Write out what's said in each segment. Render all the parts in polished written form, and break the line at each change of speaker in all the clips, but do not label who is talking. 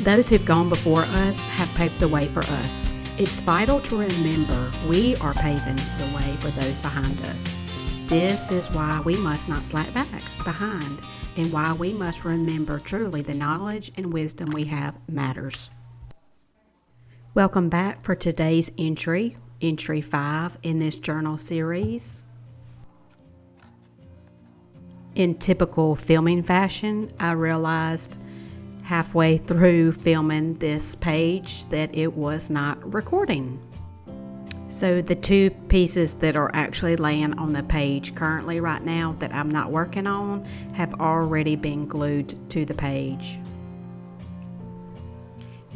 Those who've gone before us have paved the way for us. It's vital to remember we are paving the way for those behind us. This is why we must not slack back behind, and why we must remember truly the knowledge and wisdom we have matters. Welcome back for today's entry 5 in this journal series. In typical filming fashion, I realized halfway through filming this page that it was not recording. So the two pieces that are actually laying on the page currently right now that I'm not working on have already been glued to the page,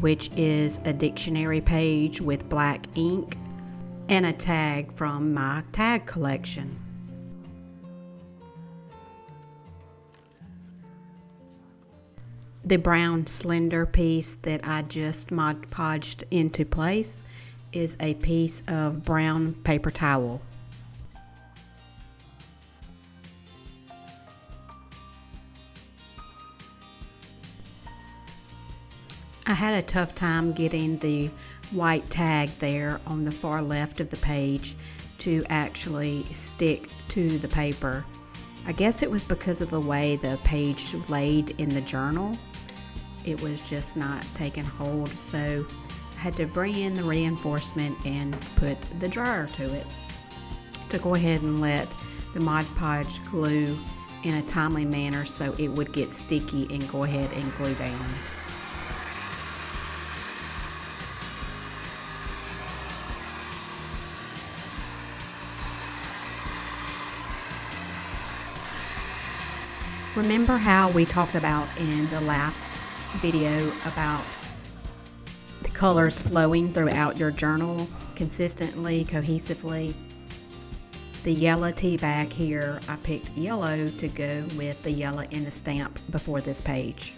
which is a dictionary page with black ink and a tag from my tag collection. The brown slender piece that I just Mod Podged into place is a piece of brown paper towel. I had a tough time getting the white tag there on the far left of the page to actually stick to the paper. I guess it was because of the way the page laid in the journal. It was just not taking hold, so I had to bring in the reinforcement and put the dryer to it to go ahead and let the Mod Podge glue in a timely manner so it would get sticky and go ahead and glue down. Remember how we talked about in the last video about the colors flowing throughout your journal consistently, cohesively? The yellow tea bag here, I picked yellow to go with the yellow in the stamp before this page.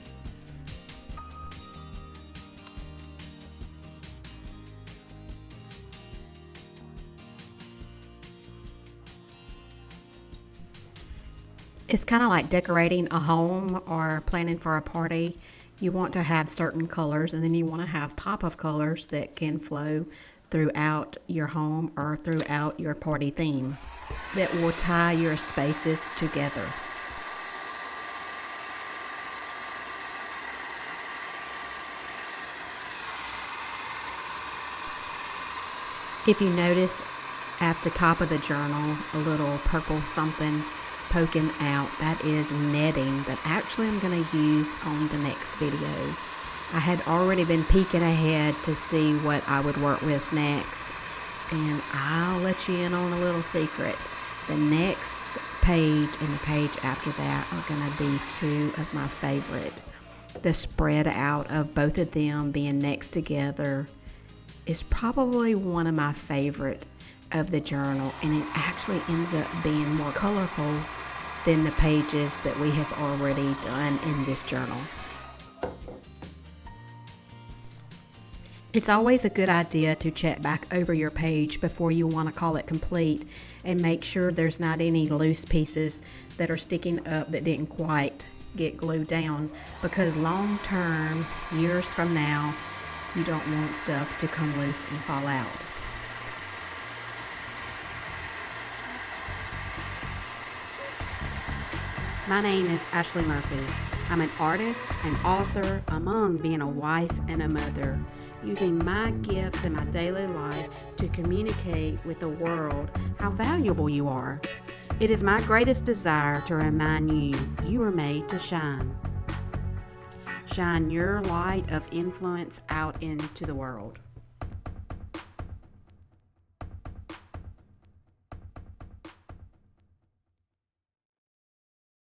It's kind of like decorating a home or planning for a party. You want to have certain colors, and then you want to have pop of colors that can flow throughout your home or throughout your party theme that will tie your spaces together. If you notice at the top of the journal a little purple something poking out, that is netting that actually I'm going to use on the next video. I had already been peeking ahead to see what I would work with next, and I'll let you in on a little secret. The next page and the page after that are going to be two of my favorite. The spread out of both of them being next together is probably one of my favorite of the journal, and it actually ends up being more colorful than the pages that we have already done in this journal. It's always a good idea to check back over your page before you want to call it complete and make sure there's not any loose pieces that are sticking up that didn't quite get glued down, because long term, years from now, you don't want stuff to come loose and fall out. My name is Ashley Murphy. I'm an artist, an author, among being a wife and a mother, using my gifts in my daily life to communicate with the world how valuable you are. It is my greatest desire to remind you, you are made to shine. Shine your light of influence out into the world.